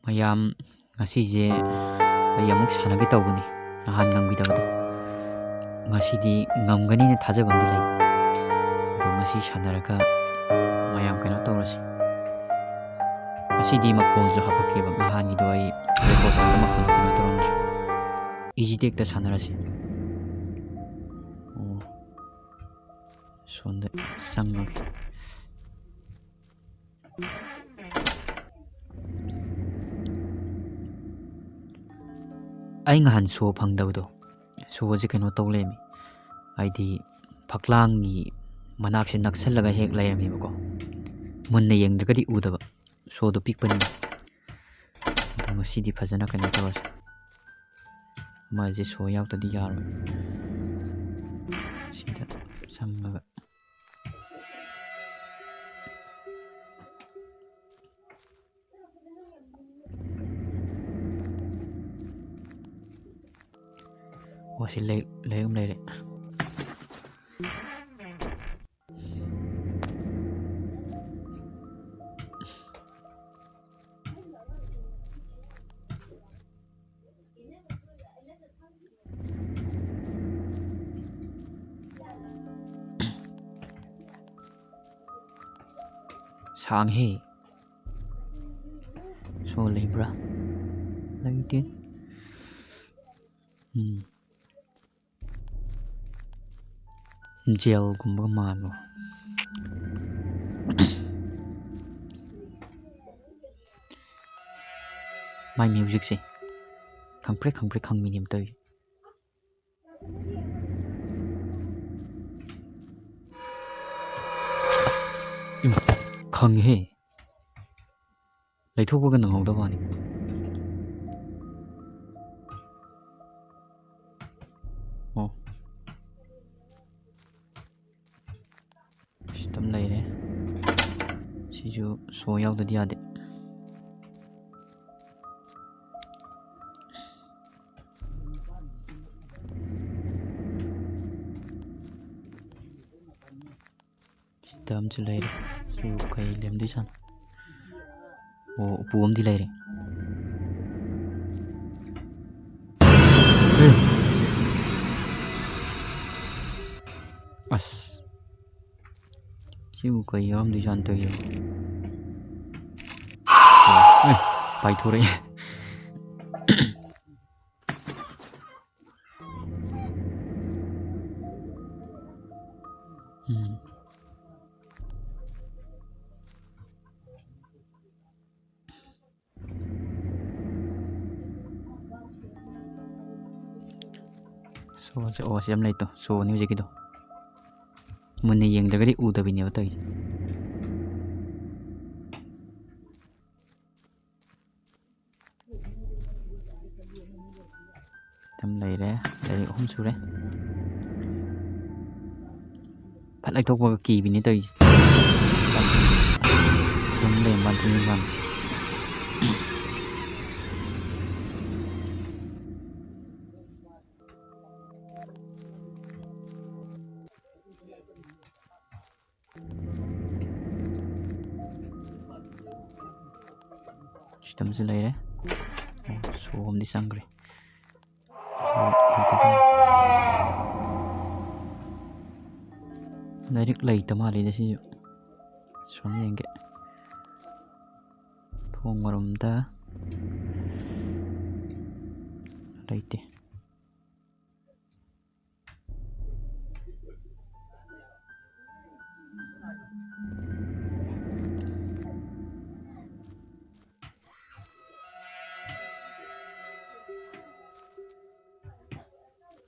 ꯃꯌꯥꯝ ꯉꯁꯤꯁꯦ ꯑꯩ ꯑꯃꯨꯛ ꯁꯥꯟꯅꯒꯦ ꯇꯧꯕꯅꯤ ꯅꯍꯥꯟ ꯉꯝꯈꯤꯗꯕꯗꯣ ꯉꯁꯤꯗꯤ ꯉꯝꯒꯅꯤꯅ ꯊꯥꯖꯕ ꯑꯃꯗꯤ ꯂꯩ ꯑꯗꯣ ꯉꯁꯤ ꯁꯥꯟꯅꯔꯒ ꯃꯌꯥꯝ ꯀꯩꯅꯣ ꯇꯧꯔꯁꯤ ꯉꯁꯤꯗꯤ ꯃꯈꯣꯜꯁꯨ ꯍꯥꯞꯄꯛꯀꯦꯕ ꯅꯍꯥꯟꯒꯤꯗꯣ ꯑꯩ ꯔꯦꯀꯣꯔꯠ ꯇꯧꯕꯗ ꯃꯈꯣꯜ ꯀꯩꯅꯣ ꯇꯧꯔꯝꯗ꯭ꯔꯦ ꯏꯖꯤ ꯇꯦꯛꯇ ꯁꯥꯟꯅꯔꯁꯤ ꯁꯣꯝꯗ ꯆꯪꯉꯒꯦ ꯑꯩ ꯅꯍꯥꯟ ꯁꯣ ꯐꯪꯗꯕꯗꯣ ꯁꯣꯁꯦ ꯀꯩꯅꯣ ꯇꯧ ꯂꯩꯔꯝꯃꯤ ꯍꯥꯏꯗꯤ ꯐꯛꯂꯥꯡꯒꯤ ꯃꯅꯥꯛꯁꯦ ꯅꯛꯁꯜꯂꯒ ꯍꯦꯛ ꯂꯩꯔꯝꯃꯦꯕꯀꯣ ꯃꯨꯟꯅ ꯌꯦꯡꯗ꯭ꯔꯒꯗꯤ ꯎꯗꯕ ꯁꯣꯗꯣ ꯄꯤꯛꯄꯅꯤꯅ ꯑꯗꯣ ꯉꯁꯤꯗꯤ ꯐꯖꯅ ꯀꯩꯅꯣ ꯇꯧꯔꯁꯤ ꯃꯥꯁꯦ ꯁꯣ ꯌꯥꯎꯗ꯭ꯔꯗꯤ ꯌꯥꯔꯣꯏ ꯁꯤꯗ ꯆꯪꯉꯒ ꯁꯤ ꯂꯩꯔꯦ ꯁꯥꯡꯍꯦ ꯁꯣ ꯂꯩꯕ꯭ꯔꯥ ꯂꯩꯇꯦ ꯖꯦꯜꯒꯨꯝꯕꯒ ꯃꯥꯟꯕ ꯃꯥꯏ ꯃ꯭ꯌꯨꯖꯤꯛꯁꯦ ꯈꯪꯄ꯭ꯔꯦꯛ ꯈꯪꯃꯤꯅꯤ ꯑꯃ ꯇꯧꯏ ꯈꯪꯉꯦꯍꯦ ꯂꯩꯊꯣꯛꯄꯒ ꯅꯪꯍꯧꯗꯕ ꯋꯥꯅꯤ ꯁꯤꯇꯝ ꯂꯩꯔꯦ ꯁꯤꯁꯨ ꯁꯣ ꯌꯥꯎꯗꯗꯤ ꯌꯥꯗꯦ ꯁꯤꯗ ꯑꯃꯁꯨ ꯂꯩꯔꯦ ꯁꯤ ꯀꯩ ꯂꯩꯔꯝꯗꯣꯏ ꯁꯥꯅꯣ ꯎꯄꯨ ꯑꯃꯗꯤ ꯂꯩꯔꯦ ꯑꯁ ꯁꯤꯕꯨ ꯀꯩ ꯌꯥꯎꯔꯝꯗꯣꯏꯖꯥꯅ ꯇꯧꯔꯤꯁꯦ ꯄꯥꯏꯊꯣꯔꯛꯑꯦ ꯁꯣꯁꯦ ꯁꯤ ꯌꯥꯝ ꯂꯩꯇꯣ ꯁꯣꯅꯤ ꯍꯧꯖꯤꯛꯀꯤꯗꯣ ꯃꯨꯟꯅ ꯌꯦꯡꯗ꯭ꯔꯒꯗꯤ ꯎꯗꯕꯤꯅꯦꯕꯇꯧꯔꯤꯁꯦ ꯁꯤꯇꯝ ꯂꯩꯔꯦ ꯂꯥꯏꯔꯤꯛ 3 ꯁꯨꯔꯦ ꯐꯠ ꯂꯩꯊꯣꯛꯄꯒ ꯀꯤꯕꯤꯅꯤ ꯇꯧꯔꯤꯁꯦ ꯇꯨꯝ ꯂꯩꯔꯝꯕ ꯁꯤꯇꯝꯁꯨ ꯂꯩꯔꯦ ꯁꯣ ꯑꯃꯗꯤ ꯆꯪꯈ꯭ꯔꯦ ꯂꯥꯏꯔꯤꯛ ꯂꯩꯇ ꯃꯥꯜꯂꯤꯗ ꯁꯤꯁꯨ ꯁꯨꯝ ꯌꯦꯡꯒꯦ ꯊꯣꯡ ꯃꯔꯣꯝꯗ ꯂꯩꯇꯦ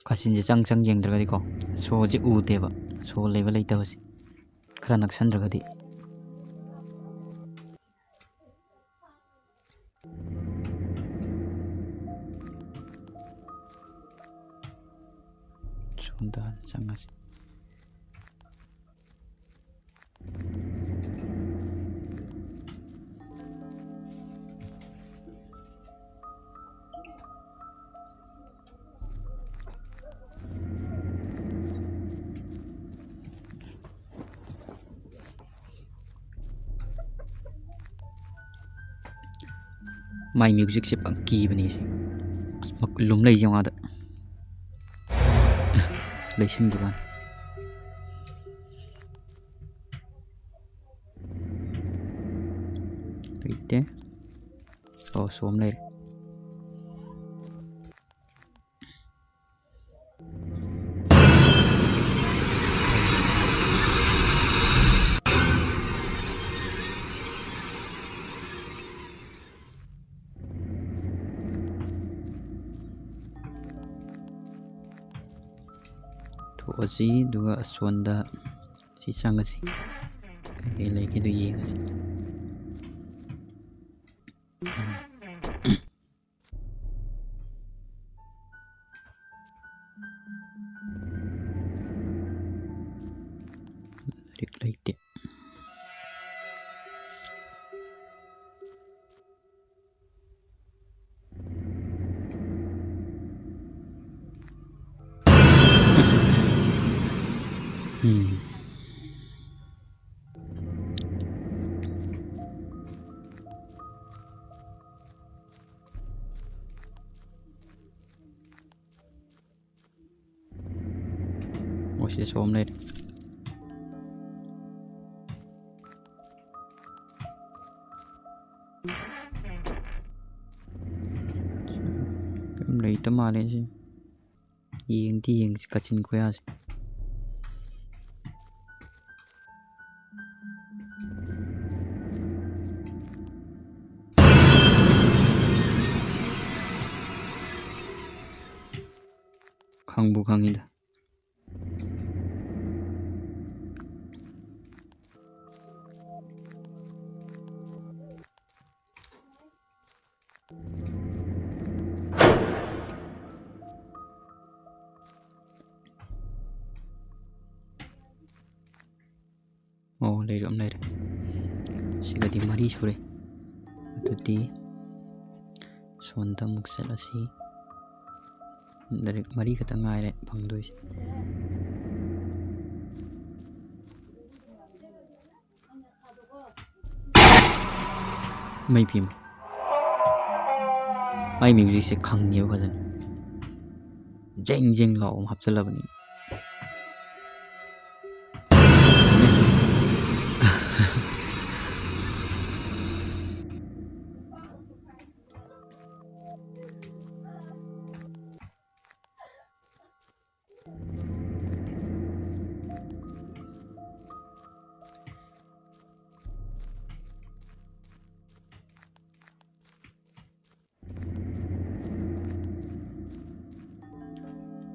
ꯀꯥꯆꯤꯟꯁꯦ ꯆꯪ ꯌꯦꯡꯗ꯭ꯔꯒꯗꯤꯀꯣ ꯁꯣꯁꯦ ꯎꯗꯦꯕ ꯁꯣ ꯂꯩꯕ ꯂꯩꯇꯕꯁꯦ ꯈꯔ ꯅꯛꯁꯟꯗ꯭ꯔꯒꯗꯤ ꯁꯣꯝꯗ ꯆꯪꯉꯁꯤ ꯃꯥꯏ ꯃ꯭ꯌꯨꯖꯤꯛꯁꯦ ꯄꯪ ꯀꯤꯕꯅꯤ ꯁꯤ ꯂꯨꯝ ꯂꯩ ꯖꯉꯥꯗ ꯂꯩꯁꯤꯟꯈꯤꯕ ꯂꯩꯇꯦ ꯑꯣ ꯁꯣꯝ ꯂꯩꯔꯦ ꯊꯣꯛꯑꯁꯤ ꯑꯗꯨꯒ ꯑꯁꯣꯟꯗ ꯁꯤ ꯆꯪꯉꯁꯤ ꯀꯩꯀꯩ ꯂꯩꯒꯦꯗꯣ ꯌꯦꯡꯉꯁꯤ ꯂꯥꯏꯔꯤꯛ ꯂꯩꯇꯦ ꯁꯤ ꯁꯣꯝ ꯂꯩꯔꯦ ꯀꯔꯤꯝ ꯂꯩꯇ ꯃꯥꯜꯂꯦ ꯁꯤ ꯌꯦꯡꯁꯤ ꯀꯥꯆꯤꯟ ꯀꯣꯌꯥꯁꯦ ꯈꯪꯕꯨ ꯈꯪꯉꯤꯗ ꯑꯣ ꯂꯩꯔꯝ ꯂꯩꯔꯦ ꯁꯤꯒꯗꯤ ꯃꯔꯤ ꯁꯨꯔꯦ ꯑꯗꯨꯗꯤ ꯁꯣꯟꯗ ꯑꯃꯨꯛ ꯆꯠꯂꯁꯤ ꯂꯥꯏꯔꯤꯛ ꯃꯔꯤ ꯈꯛꯇꯪ ꯉꯥꯏꯔꯦ ꯐꯪꯗꯣꯏꯁꯦ ꯃꯩ ꯄꯤꯃ ꯃꯥꯏ ꯃ꯭ꯌꯨꯖꯤꯛꯁꯦ ꯈꯪꯉꯦꯕ ꯐꯖꯅ ꯖꯦꯡ ꯖꯦꯡ ꯂꯥꯎ ꯑꯃ ꯍꯥꯞꯆꯤꯜꯂꯕꯅꯤ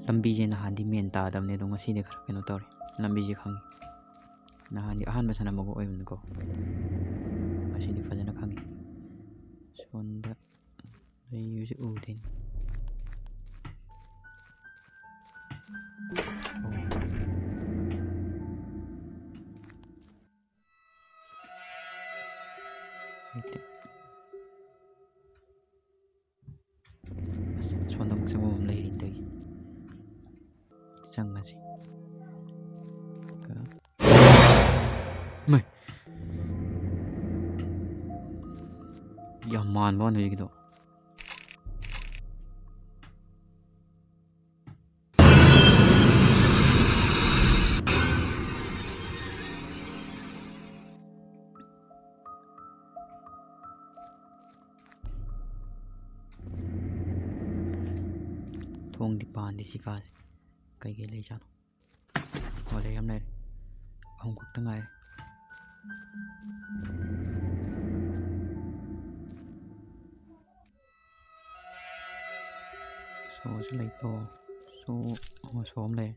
ꯂꯝꯕꯤꯁꯦ ꯅꯍꯥꯟꯗꯤ ꯃꯦꯟ ꯇꯥꯗꯕꯅꯦ ꯑꯗꯣ ꯉꯁꯤꯗꯤ ꯈꯔ ꯀꯩꯅꯣ ꯇꯧꯔꯦ ꯂꯝꯕꯤꯁꯦ ꯈꯪꯉꯤ ꯅꯍꯥꯟꯗꯤ ꯑꯍꯥꯟꯕ ꯁꯥꯟꯅꯕꯒ ꯑꯣꯏꯕꯅꯤꯀꯣ ꯉꯁꯤꯗꯤ ꯐꯖꯅ ꯈꯪꯉꯤ ꯁꯣꯟꯗ ꯂꯩꯕꯁꯤ ꯎꯗꯦꯅꯤ ꯑꯁ ꯁꯣꯟꯗ ꯑꯃꯨꯛ ꯆꯪꯐꯝ ꯑꯃ ꯂꯩꯔꯤꯗꯒꯤ ꯆꯪꯉꯁꯤ ꯃꯩ ꯌꯥꯝ ꯃꯥꯟꯕ ꯋꯥꯅꯤ ꯍꯧꯖꯤꯛꯀꯤꯗꯣ ꯊꯣꯡꯗꯤ ꯄꯥꯟꯗꯦ ꯁꯤ ꯀꯥꯁꯦ ꯀꯩꯀꯩ ꯂꯩꯖꯥꯠꯅꯣ ꯑꯣ ꯂꯩꯔꯝ ꯂꯩꯔꯦ ꯑꯍꯨꯝ ꯈꯛꯇ ꯉꯥꯏꯔꯦ ꯁꯣꯁꯨ ꯂꯩꯇꯣ ꯁꯣ ꯑꯃ ꯂꯩꯔꯦ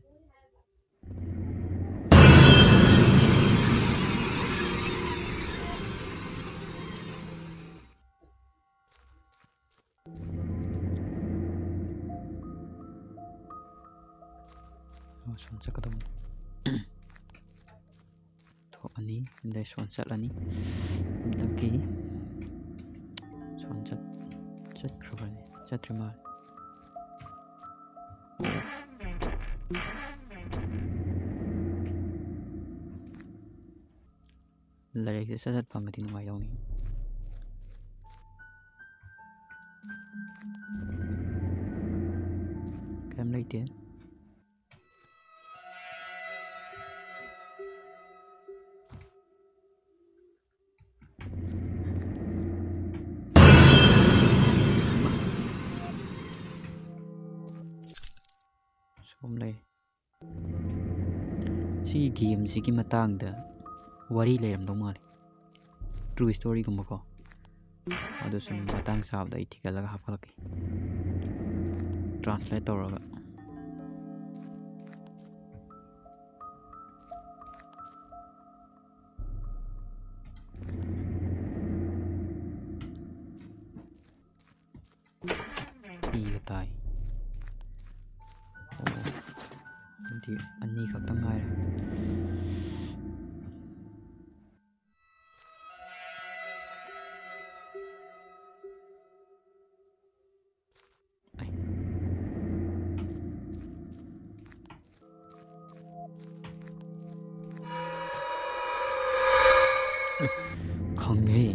ꯁꯣꯝ ꯆꯠꯀꯗꯧꯕꯅꯤ ꯊꯣꯛꯑꯅꯤ ꯑꯗꯩ ꯁꯣꯟ ꯆꯠꯂꯅꯤ ꯑꯗꯒꯤ ꯁꯣꯟ ꯆꯠꯈ꯭ꯔꯕꯅꯤ ꯆꯠꯇ꯭ꯔꯤ ꯃꯥꯜꯂꯦ ꯂꯥꯏꯔꯤꯛꯁꯦ ꯁꯠ ꯐꯪꯉꯗꯤ ꯅꯨꯡꯉꯥꯏꯗꯧꯅꯤ Kèm lấy tiền. Xôm lấy. Sĩ game sĩ cái matang da wari lấy làm đâu mà. True story cũng có. Ada sum matang sab da ithi kala hapalak. Translate tawraga. Iga tai. Di ani khaktang ngai. Khangge.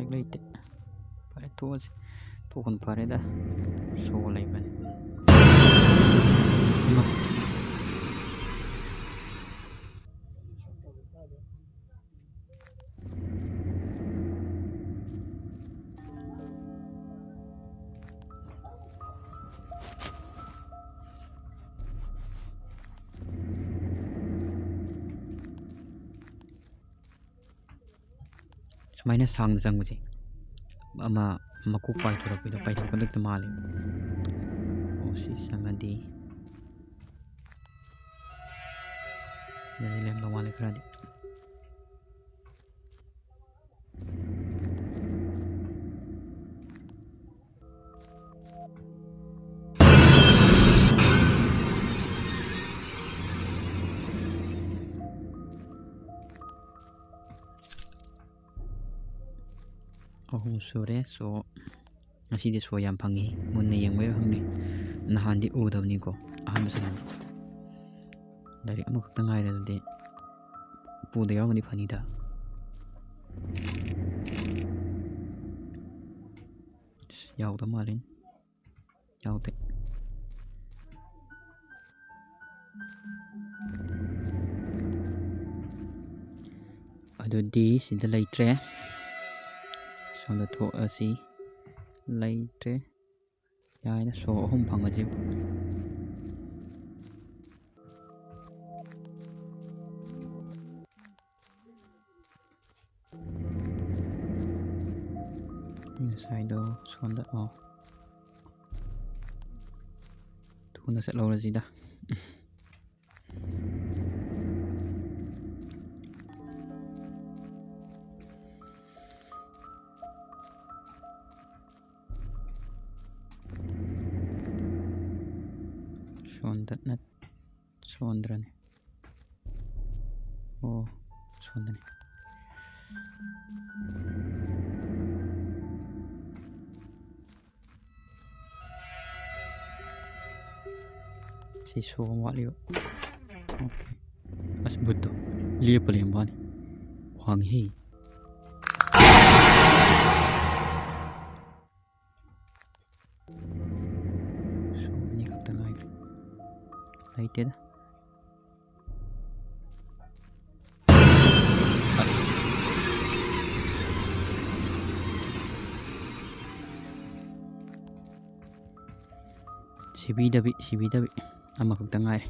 Leite. Pare tuas. Tukun pare dah. So lay ban. Sumaina sang sang buji. Ama maku pai thura pida pai thura kandak tamali. Oh si sangadi. Jadi lem tamali keradi. Ahum sore so nasi di so yang pangi mun yang mai hangni nahan di udab ni ko aham sanan dari amuk tangai ra de pu de yaw ni phani da yaw da malin yaw te adodi sida leitre sonda tho asi leitre yaina so ahum phangaji inside do sonda oh thuna set lo ji da sonda nat sondrane oh sondrane si so wali okay as buto liya pala yung bani wang hei so ni kakta ngai laite da sibidabi ama kakta ngai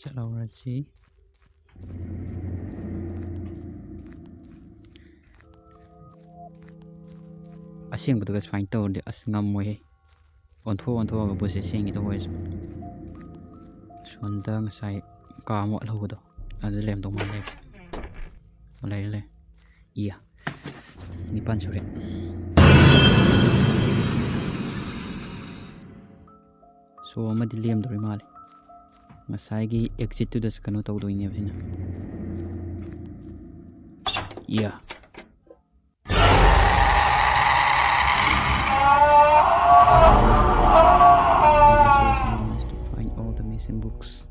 ꯆꯠꯍꯧꯔꯁꯤ ꯑꯁꯦꯡꯕꯗꯒ ꯁꯨꯃꯥꯏꯅ ꯇꯧꯔꯗꯤ ꯑꯁ ꯉꯝꯃꯣꯏꯍꯦ ꯑꯣꯟꯊꯣꯛꯑꯒ ꯕꯨꯠꯁꯦ ꯁꯦꯡꯒꯤꯗꯧꯕ ꯑꯣꯏꯔꯁꯨ ꯁꯣꯝꯗ ꯉꯁꯥꯏ ꯀꯥ ꯑꯃ ꯋꯥꯠꯍꯧꯕꯗꯣ ꯑꯗꯨꯗ ꯂꯩꯔꯝꯗꯧ ꯃꯥꯜꯂꯦ ꯂꯩꯔꯦ ꯏꯌꯥ 9 ꯁꯨꯔꯦ ꯁꯣ ꯑꯃꯗꯤ ꯂꯦꯝꯗꯣꯔꯤ ꯃꯥꯜꯂꯦ ꯉꯁꯥꯏꯒꯤ ꯑꯦꯛꯖꯤꯠꯇꯨꯗꯁꯨ ꯀꯩꯅꯣ ꯇꯧꯗꯣꯏꯅꯦꯕ ꯁꯤꯅ ꯏꯌꯥ Books.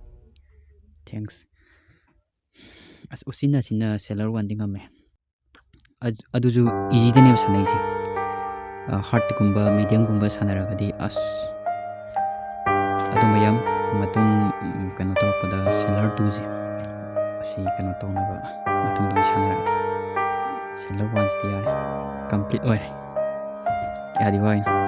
Thanks. As usina seller 1 di ngame. Aduju easy dane sanaysi. Hard gumba medium gumba sanaragadi as adu mayam matung kano tawpada seller 2 je. Asi kano tawnaba matung doi sanaragadi. Seller 1 sti yare. Complete oy. Yadi wine.